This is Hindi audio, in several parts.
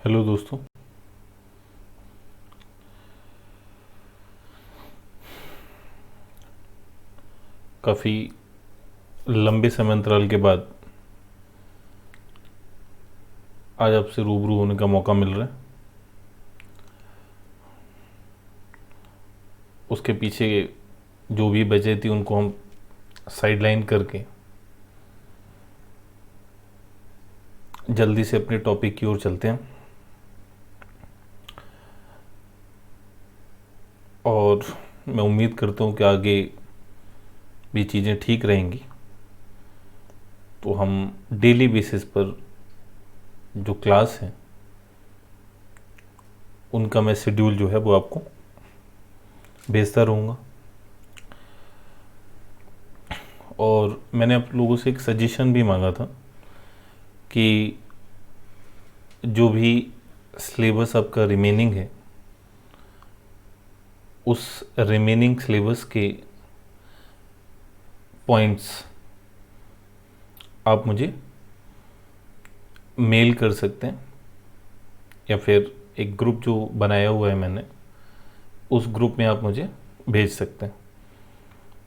हेलो दोस्तों। काफ़ी लंबे समय अंतराल के बाद आज आपसे रूबरू होने का मौका मिल रहा है। उसके पीछे जो भी वजह थी उनको हम साइडलाइन करके जल्दी से अपने टॉपिक की ओर चलते हैं। और मैं उम्मीद करता हूँ कि आगे भी चीज़ें ठीक रहेंगी, तो हम डेली बेसिस पर जो क्लास है उनका मैं शेड्यूल जो है वो आपको भेजता रहूँगा। और मैंने आप लोगों से एक सजेशन भी मांगा था कि जो भी सिलेबस आपका रिमेनिंग है उस रिमेनिंग सिलेबस के पॉइंट्स आप मुझे मेल कर सकते हैं, या फिर एक ग्रुप जो बनाया हुआ है मैंने उस ग्रुप में आप मुझे भेज सकते हैं।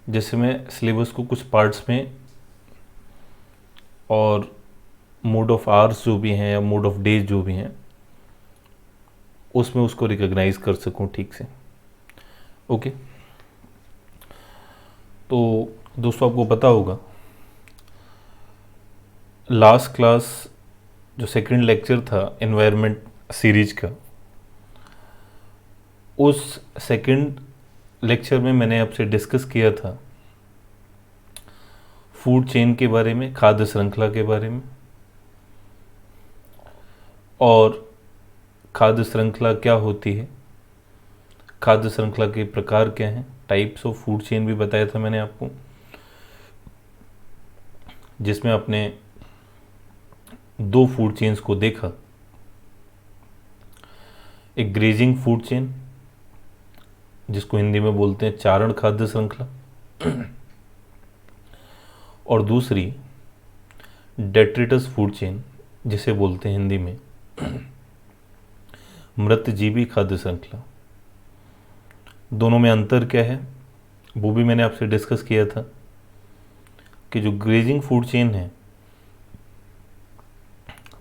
जैसे मैं सिलेबस को कुछ पार्ट्स में और मोड ऑफ आवर्स जो भी हैं या मोड ऑफ डेज जो भी हैं उसमें उसको रिकॉग्नाइज कर सकूं ठीक से। ओके, तो दोस्तों आपको पता होगा लास्ट क्लास जो सेकंड लेक्चर था एनवायरनमेंट सीरीज का, उस सेकंड लेक्चर में मैंने आपसे डिस्कस किया था फूड चेन के बारे में, खाद्य श्रृंखला के बारे में, और खाद्य श्रृंखला क्या होती है, खाद्य श्रृंखला के प्रकार क्या हैं, टाइप्स ऑफ फूड चेन भी बताया था मैंने आपको, जिसमें आपने दो फूड चेन्स को देखा। एक ग्रेजिंग फूड चेन जिसको हिंदी में बोलते हैं चारण खाद्य श्रृंखला, और दूसरी डेट्रिटस फूड चेन जिसे बोलते हैं हिंदी में मृतजीवी खाद्य श्रृंखला। दोनों में अंतर क्या है वो भी मैंने आपसे डिस्कस किया था कि जो ग्रेजिंग फूड चेन है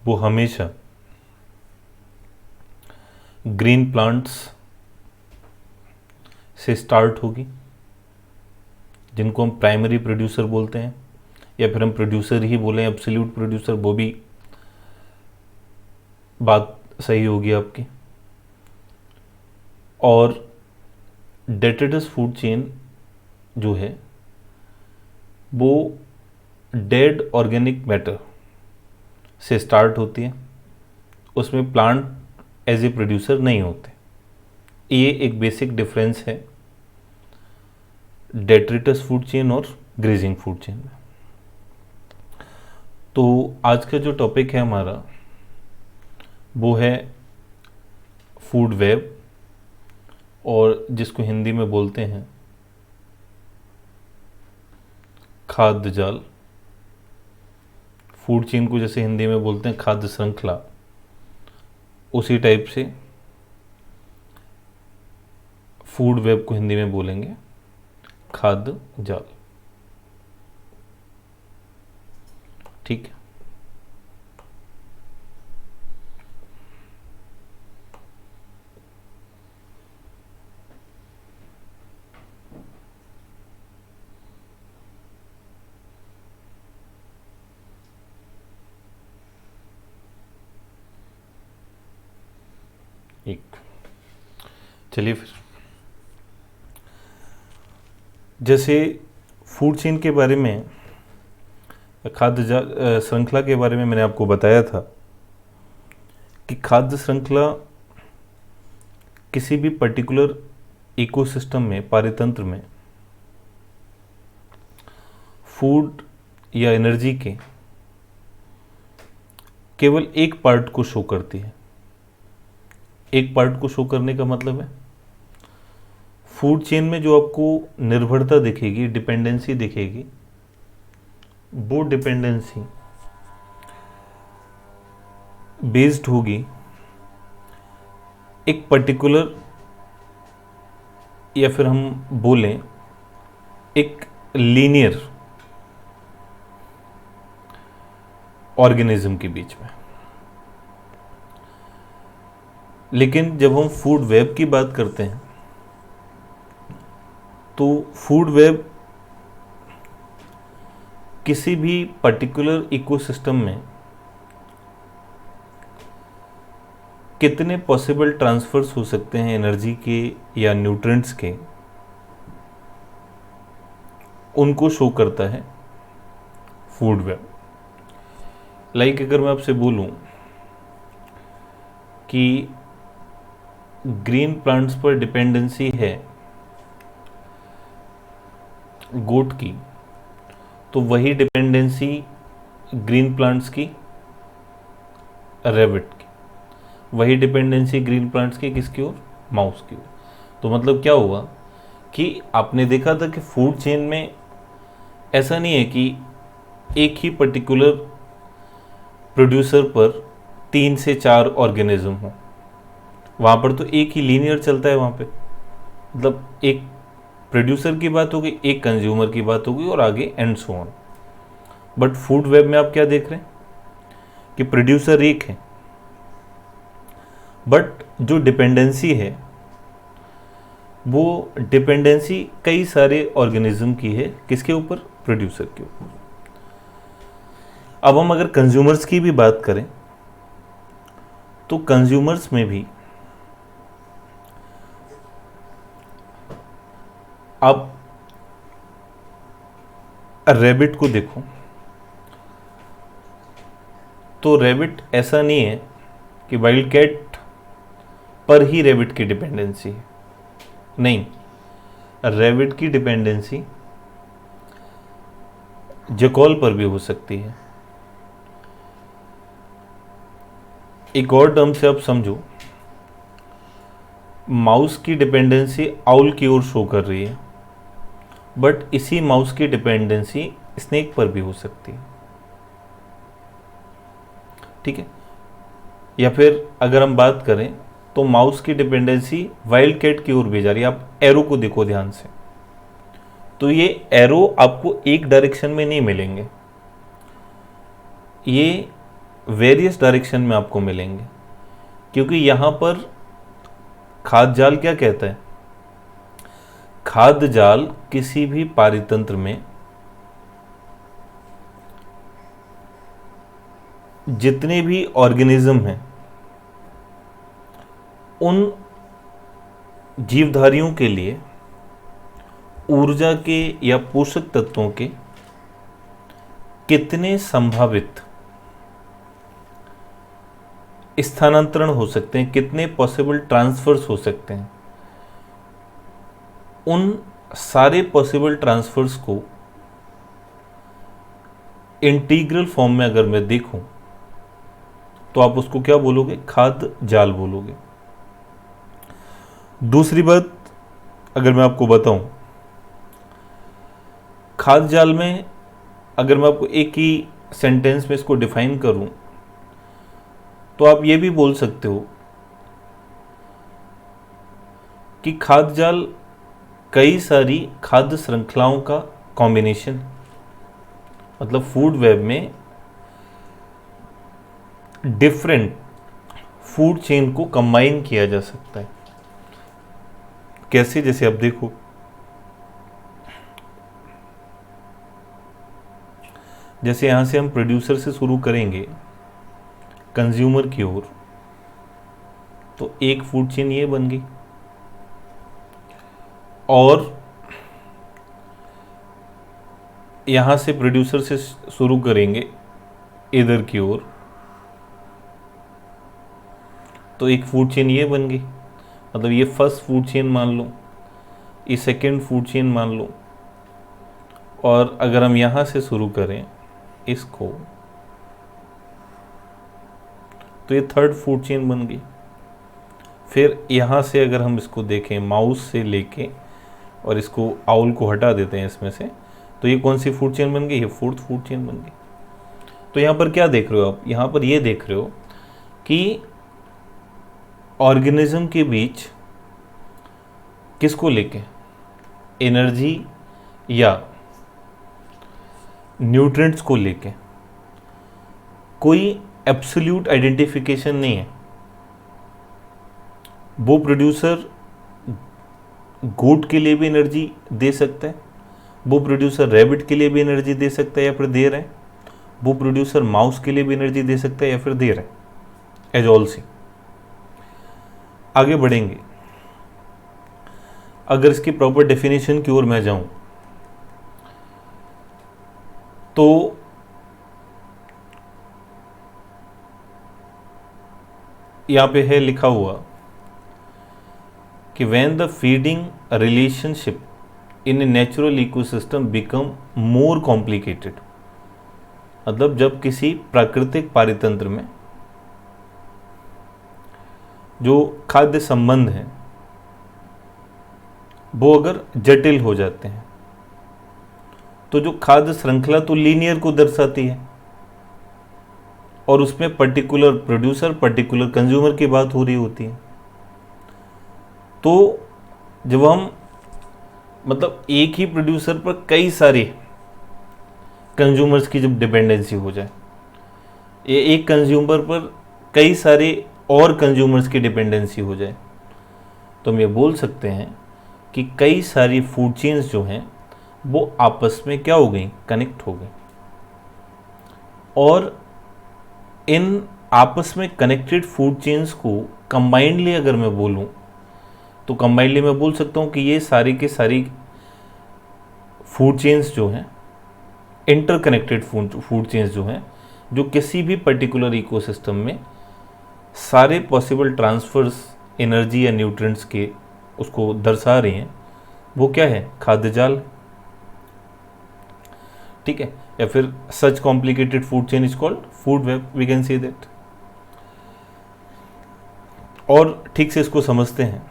वो हमेशा ग्रीन प्लांट्स से स्टार्ट होगी, जिनको हम प्राइमरी प्रोड्यूसर बोलते हैं, या फिर हम प्रोड्यूसर ही बोलें, एब्सोल्यूट प्रोड्यूसर, वो भी बात सही होगी आपकी। और डेट्रिटस फूड चेन जो है वो डेड ऑर्गेनिक मैटर से स्टार्ट होती है, उसमें प्लांट एज ए प्रोड्यूसर नहीं होते। ये एक बेसिक डिफरेंस है डेट्रिटस फूड चेन और ग्रेजिंग फूड चेन में। तो आज का जो टॉपिक है हमारा वो है फूड वेब, और जिसको हिंदी में बोलते हैं खाद्य जाल। फूड चेन को जैसे हिंदी में बोलते हैं खाद्य श्रृंखला, उसी टाइप से फूड वेब को हिंदी में बोलेंगे खाद्य जाल। ठीक है, एक चलिए फिर, जैसे फूड चेन के बारे में, खाद्य श्रृंखला के बारे में मैंने आपको बताया था कि खाद्य श्रृंखला किसी भी पर्टिकुलर इकोसिस्टम में, पारितंत्र में फूड या एनर्जी के केवल एक पार्ट को शो करती है। एक पार्ट को शो करने का मतलब है फूड चेन में जो आपको निर्भरता दिखेगी, डिपेंडेंसी दिखेगी, वो डिपेंडेंसी बेस्ड होगी एक पर्टिकुलर, या फिर हम बोलें एक लीनियर ऑर्गेनिज्म के बीच में। लेकिन जब हम फूड वेब की बात करते हैं तो फूड वेब किसी भी पर्टिकुलर इकोसिस्टम में कितने पॉसिबल ट्रांसफर्स हो सकते हैं एनर्जी के या न्यूट्रिएंट्स के, उनको शो करता है फूड वेब। लाइक अगर मैं आपसे बोलूं कि ग्रीन प्लांट्स पर डिपेंडेंसी है गोट की, तो वही डिपेंडेंसी ग्रीन प्लांट्स की रैबिट की, वही डिपेंडेंसी ग्रीन प्लांट्स की किसकी ओर, माउस की ओर। तो मतलब क्या हुआ कि आपने देखा था कि फूड चेन में ऐसा नहीं है कि एक ही पर्टिकुलर प्रोड्यूसर पर 3 से 4 ऑर्गेनिज्म हो, वहाँ पर तो एक ही लीनियर चलता है। वहाँ पे मतलब एक प्रोड्यूसर की बात होगी, एक कंज्यूमर की बात होगी और आगे and so on. But food web में आप क्या देख रहे हैं कि प्रोड्यूसर एक है, बट जो डिपेंडेंसी है वो डिपेंडेंसी कई सारे ऑर्गेनिज्म की है, किसके ऊपर, प्रोड्यूसर के ऊपर। अब हम अगर कंज्यूमर्स की भी बात करें तो कंज्यूमर्स में भी आप रैबिट को देखो तो रैबिट ऐसा नहीं है कि वाइल्ड कैट पर ही रैबिट की डिपेंडेंसी है, नहीं, रैबिट की डिपेंडेंसी जैकॉल पर भी हो सकती है। एक और टर्म से आप समझो, माउस की डिपेंडेंसी आउल की ओर शो कर रही है, बट इसी माउस की डिपेंडेंसी स्नेक पर भी हो सकती है। ठीक है, या फिर अगर हम बात करें तो माउस की डिपेंडेंसी वाइल्ड कैट की ओर भी जा रही है। आप एरो को देखो ध्यान से, तो ये एरो आपको एक डायरेक्शन में नहीं मिलेंगे, ये वेरियस डायरेक्शन में आपको मिलेंगे, क्योंकि यहां पर खाद्य जाल क्या कहता है, खाद्य जाल किसी भी पारितंत्र में जितने भी ऑर्गेनिज्म हैं उन जीवधारियों के लिए ऊर्जा के या पोषक तत्वों के कितने संभावित स्थानांतरण हो सकते हैं, कितने पॉसिबल ट्रांसफर्स हो सकते हैं, उन सारे पॉसिबल ट्रांसफर्स को इंटीग्रल फॉर्म में अगर मैं देखूं तो आप उसको क्या बोलोगे, खाद्य जाल बोलोगे। दूसरी बात अगर मैं आपको बताऊं, खाद्य जाल में अगर मैं आपको एक ही सेंटेंस में इसको डिफाइन करूं तो आप ये भी बोल सकते हो कि खाद्य जाल कई सारी खाद्य श्रृंखलाओं का कॉम्बिनेशन, मतलब फूड वेब में डिफरेंट फूड चेन को कंबाइन किया जा सकता है। कैसे, जैसे आप देखो जैसे यहां से हम प्रोड्यूसर से शुरू करेंगे कंज्यूमर की ओर, तो एक फूड चेन ये बन गई, और यहां से प्रोड्यूसर से शुरू करेंगे इधर की ओर, तो एक फूड चेन ये बन गई। मतलब ये फर्स्ट फूड चेन मान लो, ये सेकंड फूड चेन मान लो, और अगर हम यहां से शुरू करें इसको तो ये थर्ड फूड चेन बन गई। फिर यहाँ से अगर हम इसको देखें माउस से लेके और इसको आउल को हटा देते हैं इसमें से, तो ये कौन सी फूड चेन बन गई, ये फोर्थ फूड चेन बन गई। तो यहाँ पर क्या देख रहे हो आप, यहाँ पर ये देख रहे हो कि ऑर्गेनिज्म के बीच किसको लेके, एनर्जी या न्यूट्रिएंट्स को लेके कोई एब्सोल्यूट आइडेंटिफिकेशन नहीं है। वो प्रोड्यूसर गोट के लिए भी एनर्जी दे सकता है, वो प्रोड्यूसर रैबिट के लिए भी एनर्जी दे सकता है या फिर दे रहा है, वो प्रोड्यूसर माउस के लिए भी एनर्जी दे सकता है या फिर दे रहा है। एज ऑल सी आगे बढ़ेंगे। अगर इसकी प्रॉपर डेफिनेशन की ओर मैं जाऊं तो यहां पे है लिखा हुआ कि when the feeding relationship in a natural ecosystem become more complicated, मतलब जब किसी प्राकृतिक पारितंत्र में जो खाद्य संबंध हैं वो अगर जटिल हो जाते हैं, तो जो खाद्य श्रृंखला तो लीनियर को दर्शाती है और उसमें पर्टिकुलर प्रोड्यूसर पर्टिकुलर कंज्यूमर की बात हो रही होती है। तो जब हम मतलब एक ही प्रोड्यूसर पर कई सारे कंज्यूमर्स की जब डिपेंडेंसी हो जाए, ये एक कंज्यूमर पर कई सारे और कंज्यूमर्स की डिपेंडेंसी हो जाए, तो हम ये बोल सकते हैं कि कई सारी फूड चेन्स जो हैं वो आपस में क्या हो गई, कनेक्ट हो गई। और इन आपस में कनेक्टेड फूड चेन्स को कंबाइंडली अगर मैं बोलूं तो कंबाइंडली मैं बोल सकता हूं कि ये सारी के सारी फूड चेन्स जो हैं, इंटरकनेक्टेड फूड चेन्स जो हैं, जो किसी भी पर्टिकुलर इकोसिस्टम में सारे पॉसिबल ट्रांसफर्स एनर्जी या न्यूट्रिएंट्स के उसको दर्शा रही हैं, वो क्या है, खाद्य जाल। ठीक है, या फिर such complicated food chain is called food web, we can say that. और ठीक से इसको समझते हैं,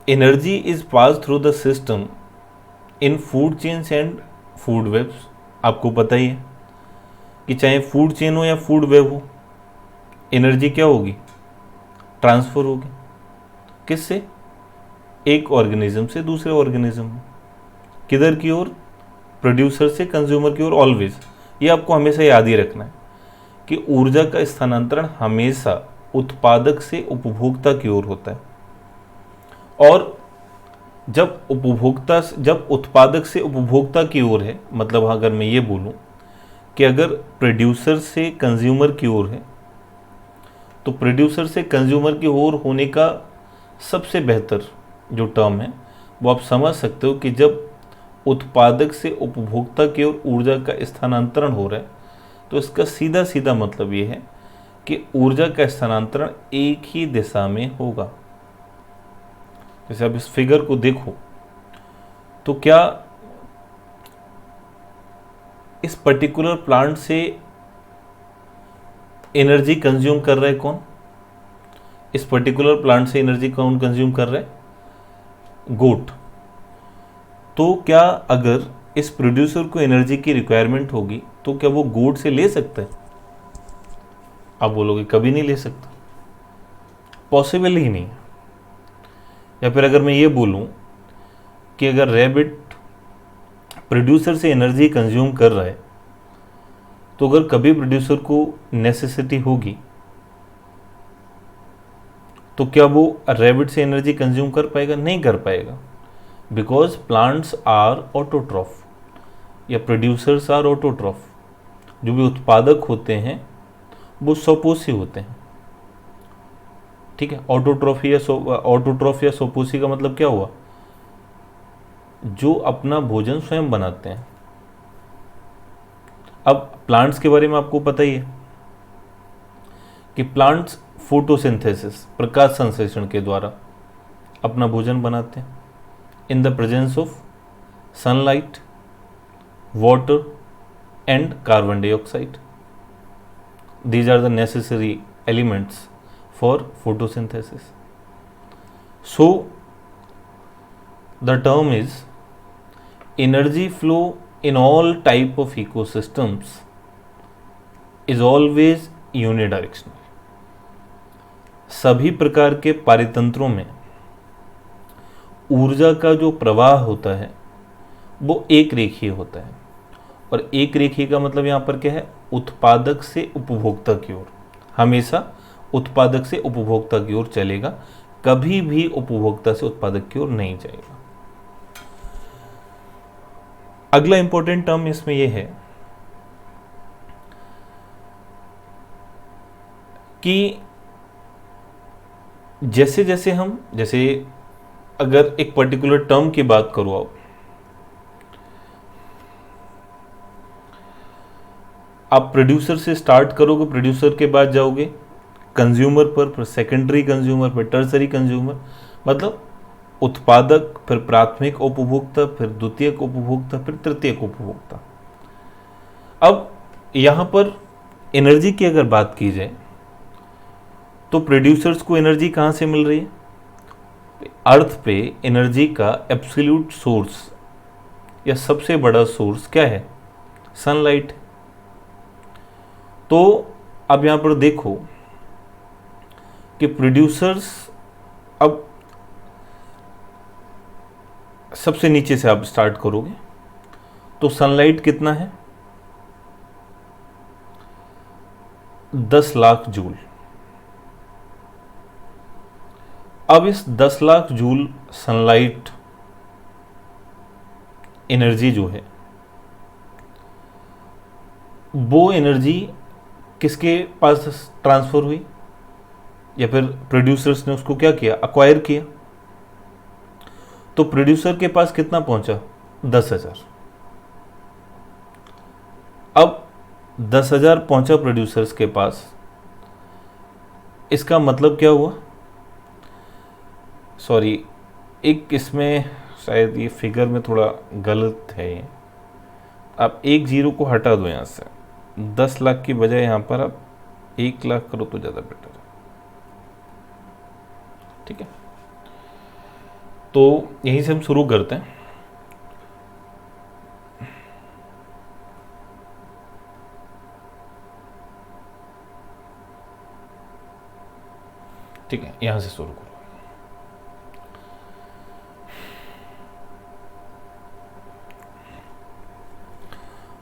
energy is pass through the system in food chains and food webs. आपको पता ही है कि चाहे फूड चेन हो या फूड वेब हो, एनर्जी क्या होगी, ट्रांसफर होगी। किससे, एक ऑर्गेनिज्म से दूसरे ऑर्गेनिज्म में, किधर की ओर, प्रोड्यूसर से कंज्यूमर की ओर। ऑलवेज ये आपको हमेशा याद ही रखना है कि ऊर्जा का स्थानांतरण हमेशा उत्पादक से उपभोक्ता की ओर होता है। और जब उत्पादक से उपभोक्ता की ओर है, मतलब अगर मैं ये बोलूं कि अगर प्रोड्यूसर से कंज्यूमर की ओर है, तो प्रोड्यूसर से कंज्यूमर की ओर होने का सबसे बेहतर जो टर्म है वो आप समझ सकते हो कि जब उत्पादक से उपभोक्ता की ओर ऊर्जा का स्थानांतरण हो रहा है, तो इसका सीधा सीधा मतलब ये है कि ऊर्जा का स्थानांतरण एक ही दिशा में होगा। जैसे आप इस फिगर को देखो तो क्या इस पर्टिकुलर प्लांट से एनर्जी कंज्यूम कर रहा है कौन, इस पर्टिकुलर प्लांट से एनर्जी कौन कंज्यूम कर रहा है, गोट। तो क्या अगर इस प्रोड्यूसर को एनर्जी की रिक्वायरमेंट होगी तो क्या वो गोट से ले सकता है? आप बोलोगे कभी नहीं ले सकता, पॉसिबल ही नहीं। या फिर अगर मैं ये बोलूं कि अगर रैबिट प्रोड्यूसर से एनर्जी कंज्यूम कर रहा है, तो अगर कभी प्रोड्यूसर को नेसेसिटी होगी तो क्या वो रैबिट से एनर्जी कंज्यूम कर पाएगा? नहीं कर पाएगा, बिकॉज प्लांट्स आर ऑटोट्रॉफ या प्रोड्यूसर्स आर ऑटोट्रॉफ। जो भी उत्पादक होते हैं वो स्वपोषी होते हैं। ठीक है, ऑटोट्रॉफी या स्वपोषी का मतलब क्या हुआ, जो अपना भोजन स्वयं बनाते हैं। अब प्लांट्स के बारे में आपको पता ही है कि प्लांट्स फोटोसिंथेसिस प्रकाश संश्लेषण के द्वारा अपना भोजन बनाते हैं in the presence of sunlight, water and carbon dioxide. These are the necessary elements for photosynthesis. So the term is energy flow in all type of ecosystems is always unidirectional. सभी प्रकार के पारितंत्रों में ऊर्जा का जो प्रवाह होता है वो एक रेखीय होता है। और एक रेखीय का मतलब यहाँ पर क्या है, उत्पादक से उपभोक्ता की ओर, हमेशा उत्पादक से उपभोक्ता की ओर चलेगा, कभी भी उपभोक्ता से उत्पादक की ओर नहीं जाएगा। अगला इंपॉर्टेंट टर्म इसमें यह है कि जैसे जैसे हम, जैसे अगर एक पर्टिकुलर टर्म की बात करो, आप प्रोड्यूसर से स्टार्ट करोगे, प्रोड्यूसर के बाद जाओगे कंज्यूमर पर, फिर सेकेंडरी कंज्यूमर, फिर टर्सरी कंज्यूमर, मतलब उत्पादक, फिर प्राथमिक उपभोक्ता, फिर द्वितीयक उपभोक्ता, फिर तृतीयक उपभोक्ता। अब यहां पर एनर्जी की अगर बात की जाए तो प्रोड्यूसर्स को एनर्जी कहां से मिल रही है? अर्थ पे एनर्जी का एब्सोल्यूट सोर्स या सबसे बड़ा सोर्स क्या है? सनलाइट। तो अब यहां पर देखो कि प्रोड्यूसर्स, अब सबसे नीचे से आप स्टार्ट करोगे तो सनलाइट कितना है? 10 लाख जूल। अब इस 10 लाख जूल सनलाइट एनर्जी जो है, वो एनर्जी किसके पास ट्रांसफर हुई, या फिर प्रोड्यूसर्स ने उसको क्या किया, अक्वायर किया। तो प्रोड्यूसर के पास कितना पहुंचा? 10,000। अब 10,000 पहुंचा प्रोड्यूसर्स के पास, इसका मतलब क्या हुआ? सॉरी, एक इसमें शायद ये फिगर में थोड़ा गलत है ये, आप एक जीरो को हटा दो यहाँ से, 10 लाख की बजाय यहाँ पर आप 1 लाख करो तो ज़्यादा बेटर है। ठीक है, तो यहीं से हम शुरू करते हैं। ठीक है, यहां से शुरू करो।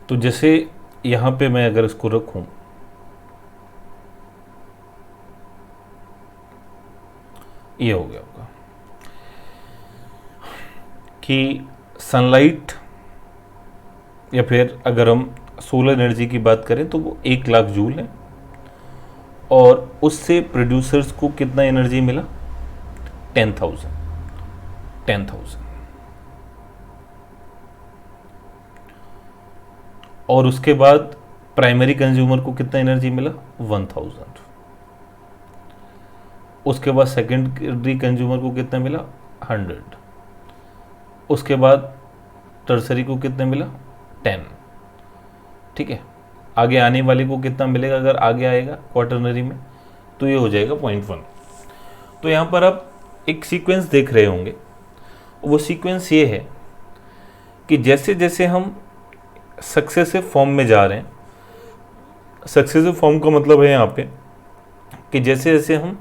तो जैसे यहां पे मैं अगर इसको रखूं, ये हो गया होगा कि सनलाइट, या फिर अगर हम सोलर एनर्जी की बात करें तो वो 1 लाख जूल है, और उससे प्रोड्यूसर्स को कितना एनर्जी मिला? 10,000। और उसके बाद प्राइमरी कंज्यूमर को कितना एनर्जी मिला? 1,000। उसके बाद सेकेंडरी कंज्यूमर को कितना मिला? 100। उसके बाद टर्सरी को कितना मिला? 10। ठीक है, आगे आने वाले को कितना मिलेगा अगर आगे आएगा क्वार्टरनरी में? तो ये हो जाएगा 0.1। तो यहाँ पर आप एक सीक्वेंस देख रहे होंगे, वो सीक्वेंस ये है कि जैसे जैसे हम सक्सेसिव फॉर्म में जा रहे हैं, सक्सेसिव फॉर्म का मतलब है यहाँ पे कि जैसे जैसे हम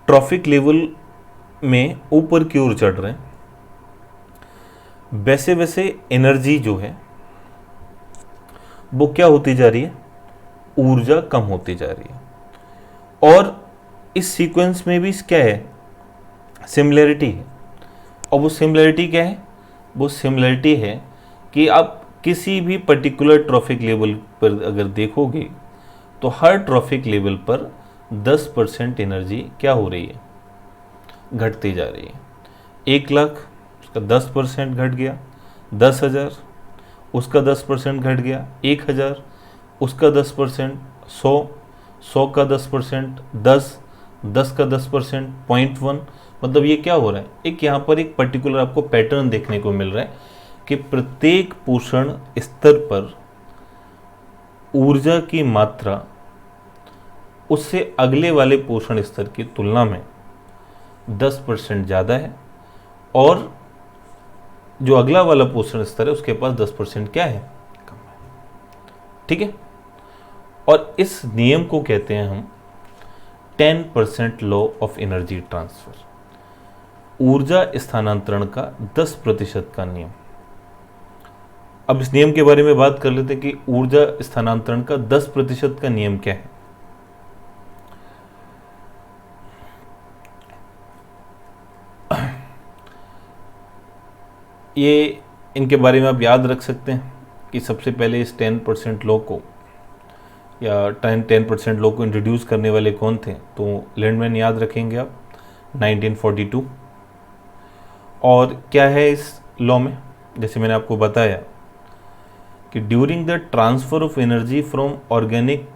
ट्रॉफिक लेवल में ऊपर की ओर चढ़ रहे हैं, वैसे वैसे एनर्जी जो है वो क्या होती जा रही है? ऊर्जा कम होती जा रही है। और इस सीक्वेंस में भी क्या है? सिमिलरिटी है। और वो सिमिलरिटी क्या है? वो सिमिलरिटी है कि आप किसी भी पर्टिकुलर ट्रॉफिक लेवल पर अगर देखोगे तो हर ट्रॉफिक लेवल पर 10% एनर्जी क्या हो रही है? घटती जा रही है। 1 लाख, उसका 10% घट गया, 10,000 उसका 10% घट गया, 1,000 उसका 10%, 100 का 10%, 10 का 10%, 0.1। मतलब ये क्या हो रहा है? एक यहाँ पर एक पर्टिकुलर आपको पैटर्न देखने को मिल रहा है कि प्रत्येक पोषण स्तर पर ऊर्जा की मात्रा उससे अगले वाले पोषण स्तर की तुलना में 10% ज़्यादा है, और जो अगला वाला पोषण स्तर है उसके पास 10% क्या है? कम है। ठीक है, और इस नियम को कहते हैं हम 10% लॉ ऑफ एनर्जी ट्रांसफर, ऊर्जा स्थानांतरण का 10% का नियम। अब इस नियम के बारे में बात कर लेते हैं कि ऊर्जा स्थानांतरण का 10% का नियम क्या है। ये इनके बारे में आप याद रख सकते हैं कि सबसे पहले इस 10% लॉ को या 10% लॉ को इंट्रोड्यूस करने वाले कौन थे, तो लैंडमैन याद रखेंगे आप, 1942। और क्या है इस लॉ में, जैसे मैंने आपको बताया कि during the transfer of energy from organic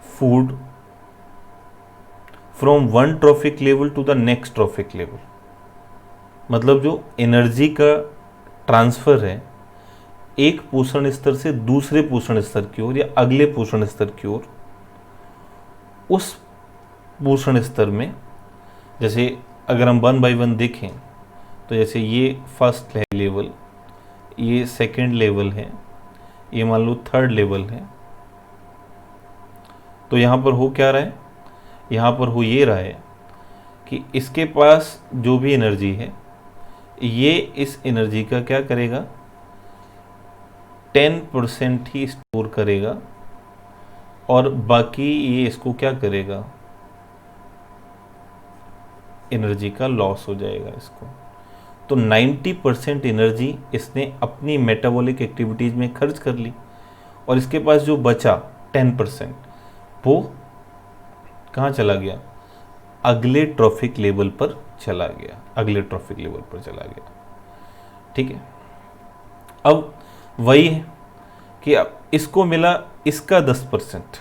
food from one trophic level to the next trophic level, मतलब जो एनर्जी का ट्रांसफर है एक पोषण स्तर से दूसरे पोषण स्तर की ओर या अगले पोषण स्तर की ओर, उस पोषण स्तर में, जैसे अगर हम 1 by 1 देखें तो जैसे ये फर्स्ट लेवल, ये सेकंड लेवल है, ये मान लो थर्ड लेवल है, तो यहाँ पर हो क्या रहा है, यहाँ पर हो ये रहा है कि इसके पास जो भी एनर्जी है ये इस एनर्जी का क्या करेगा, 10% ही स्टोर करेगा और बाकी ये इसको क्या करेगा, एनर्जी का लॉस हो जाएगा इसको। तो 90% एनर्जी इसने अपनी मेटाबॉलिक एक्टिविटीज़ में खर्च कर ली और इसके पास जो बचा 10% वो कहाँ चला गया, अगले ट्रॉफिक लेवल पर चला गया, अगले ट्रॉफिक लेवल पर चला गया। ठीक है, अब वही है कि अब इसको मिला इसका 10%,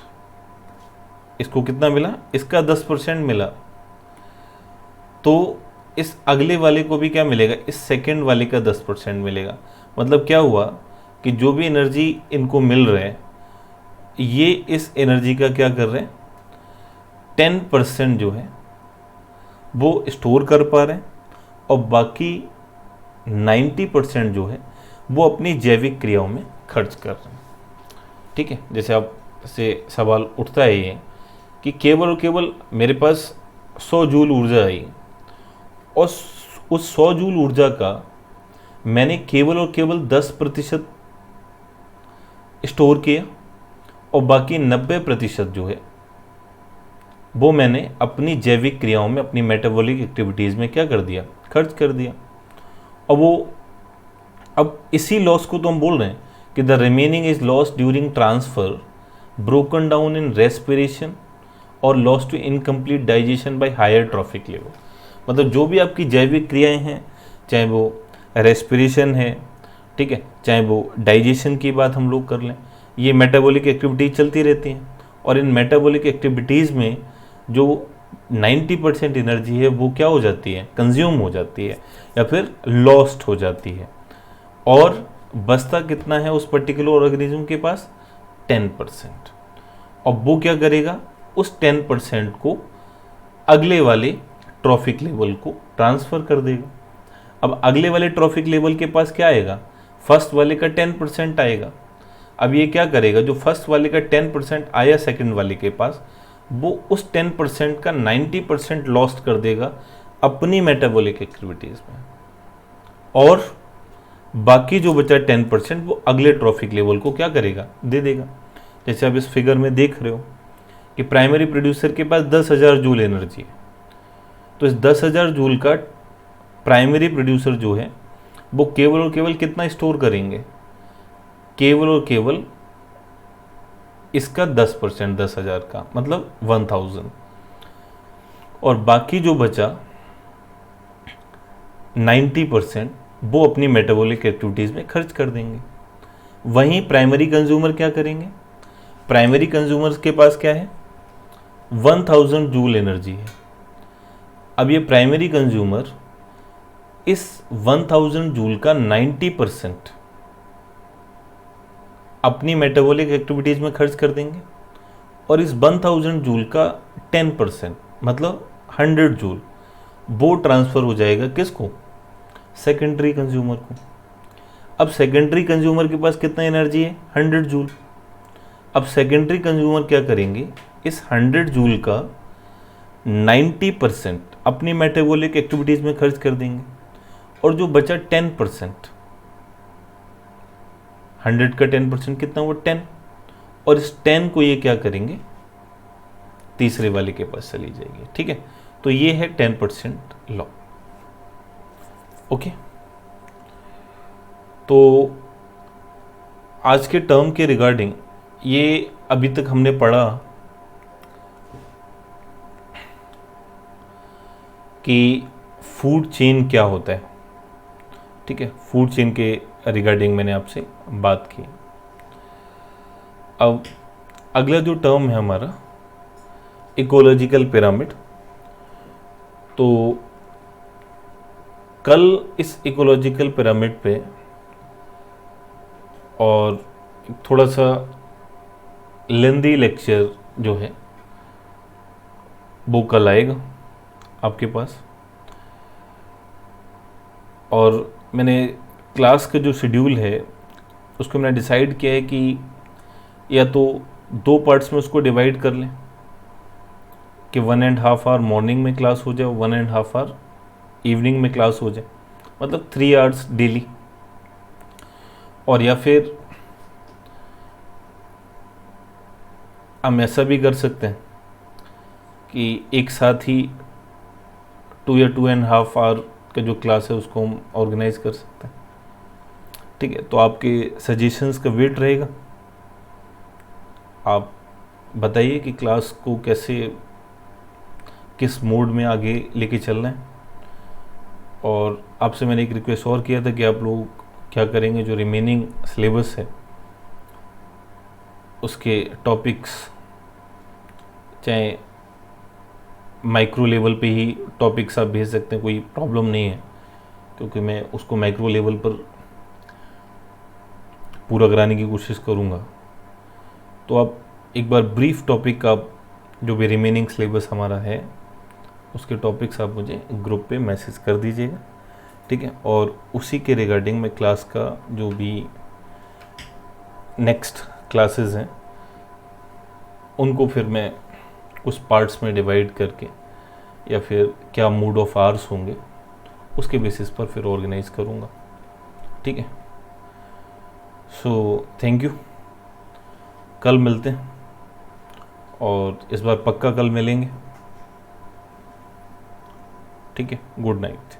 इसको कितना मिला, इसका 10% मिला, तो इस अगले वाले को भी क्या मिलेगा, इस सेकंड वाले का 10% मिलेगा। मतलब क्या हुआ कि जो भी एनर्जी इनको मिल रहा है ये इस एनर्जी का क्या कर रहे हैं, 10% जो है वो स्टोर कर पा रहे हैं और बाकी 90% जो है वो अपनी जैविक क्रियाओं में खर्च कर रहे हैं। ठीक है, जैसे आप से सवाल उठता है ये कि केवल और केवल मेरे पास 100 जूल ऊर्जा आई और उस 100 जूल ऊर्जा का मैंने केवल और केवल 10% स्टोर किया और बाकी 90% जो है वो मैंने अपनी जैविक क्रियाओं में, अपनी मेटाबॉलिक एक्टिविटीज़ में क्या कर दिया, खर्च कर दिया। और वो अब इसी लॉस को तो हम बोल रहे हैं कि the remaining is loss during transfer broken down in respiration और loss to incomplete digestion by higher trophic level. मतलब जो भी आपकी जैविक क्रियाएं हैं, चाहे वो रेस्पिरेशन है, ठीक है, चाहे वो डाइजेशन की बात हम लोग कर लें, ये मेटाबॉलिक एक्टिविटीज चलती रहती हैं और इन मेटाबॉलिक एक्टिविटीज़ में जो 90% एनर्जी है वो क्या हो जाती है, कंज्यूम हो जाती है या फिर लॉस्ट हो जाती है, और बचता कितना है उस पर्टिकुलर ऑर्गेनिज्म के पास, 10%। और वो क्या करेगा, उस 10% को अगले वाले ट्रॉफिक लेवल को ट्रांसफ़र कर देगा। अब अगले वाले ट्रॉफिक लेवल के पास क्या आएगा, फर्स्ट वाले का 10% आएगा। अब ये क्या करेगा, जो फर्स्ट वाले का 10% आया सेकंड वाले के पास, वो उस 10% का 90% लॉस्ट कर देगा अपनी मेटाबॉलिक एक्टिविटीज़ में, और बाकी जो बचा 10% वो अगले ट्रॉफिक लेवल को क्या करेगा, दे देगा। जैसे आप इस फिगर में देख रहे हो कि प्राइमरी प्रोड्यूसर के पास 10,000 जूल एनर्जी है, तो इस 10,000 जूल का प्राइमरी प्रोड्यूसर जो है वो केवल और केवल कितना स्टोर करेंगे, केवल और केवल इसका 10%, 10,000 का मतलब 1,000, और बाकी जो बचा 90% वो अपनी मेटाबॉलिक एक्टिविटीज़ में खर्च कर देंगे। वहीं प्राइमरी कंज्यूमर क्या करेंगे, प्राइमरी कंज्यूमर्स के पास क्या है, 1,000 जूल एनर्जी है। अब ये प्राइमरी कंज्यूमर इस 1,000 जूल का 90% अपनी मेटाबॉलिक एक्टिविटीज़ में खर्च कर देंगे, और इस 1,000 जूल का 10% मतलब 100 जूल वो ट्रांसफ़र हो जाएगा किसको, सेकेंडरी कंज्यूमर को। अब सेकेंडरी कंज्यूमर के पास कितना एनर्जी है, 100 जूल। अब सेकेंडरी कंज्यूमर क्या करेंगे, इस 100 जूल का 90% अपनी मेटाबॉलिक एक्टिविटीज़ में खर्च कर देंगे, और जो बचा 10%, 100 का 10% कितना हुआ? 10। और इस 10 को ये क्या करेंगे? तीसरे वाले के पास चली जाएगी। ठीक है, तो ये है 10% लॉ। ओके, तो आज के टर्म के रिगार्डिंग ये अभी तक हमने पढ़ा कि फूड चेन क्या होता है। ठीक है, फूड चेन के रिगार्डिंग मैंने आपसे बात की। अब अगला जो टर्म है हमारा इकोलॉजिकल पिरामिड। तो कल इस इकोलॉजिकल पिरामिड पे और थोड़ा सा लेंदी लेक्चर जो है वो कल आएगा आपके पास। और मैंने क्लास का जो शेड्यूल है उसको मैंने डिसाइड किया है कि या तो 2 पार्ट्स में उसको डिवाइड कर लें कि 1.5 आवर मॉर्निंग में क्लास हो जाए, 1.5 आवर इवनिंग में क्लास हो जाए, मतलब 3 आवर्स डेली। और या फिर हम ऐसा भी कर सकते हैं कि एक साथ ही 2 या 2.5 आवर का जो क्लास है उसको हम ऑर्गेनाइज कर सकते हैं। ठीक है, तो आपके सजेशंस का वेट रहेगा। आप बताइए कि क्लास को कैसे, किस मोड में आगे लेके चलना है। और आपसे मैंने एक रिक्वेस्ट और किया था कि आप लोग क्या करेंगे, जो रिमेनिंग सिलेबस है उसके टॉपिक्स चाहे माइक्रो लेवल पे ही टॉपिक्स आप भेज सकते हैं, कोई प्रॉब्लम नहीं है, क्योंकि मैं उसको माइक्रो लेवल पर पूरा कराने की कोशिश करूँगा। तो आप एक बार ब्रीफ टॉपिक आप जो भी रिमेनिंग सिलेबस हमारा है उसके टॉपिक्स आप मुझे ग्रुप पे मैसेज कर दीजिएगा। ठीक है, और उसी के रिगार्डिंग में क्लास का जो भी नेक्स्ट क्लासेस हैं उनको फिर मैं उस पार्ट्स में डिवाइड करके या फिर क्या मूड ऑफ आवर्स होंगे उसके बेसिस पर फिर ऑर्गेनाइज करूँगा। ठीक है, सो थैंक यू। कल मिलते हैं, और इस बार पक्का कल मिलेंगे। ठीक है, गुड नाइट।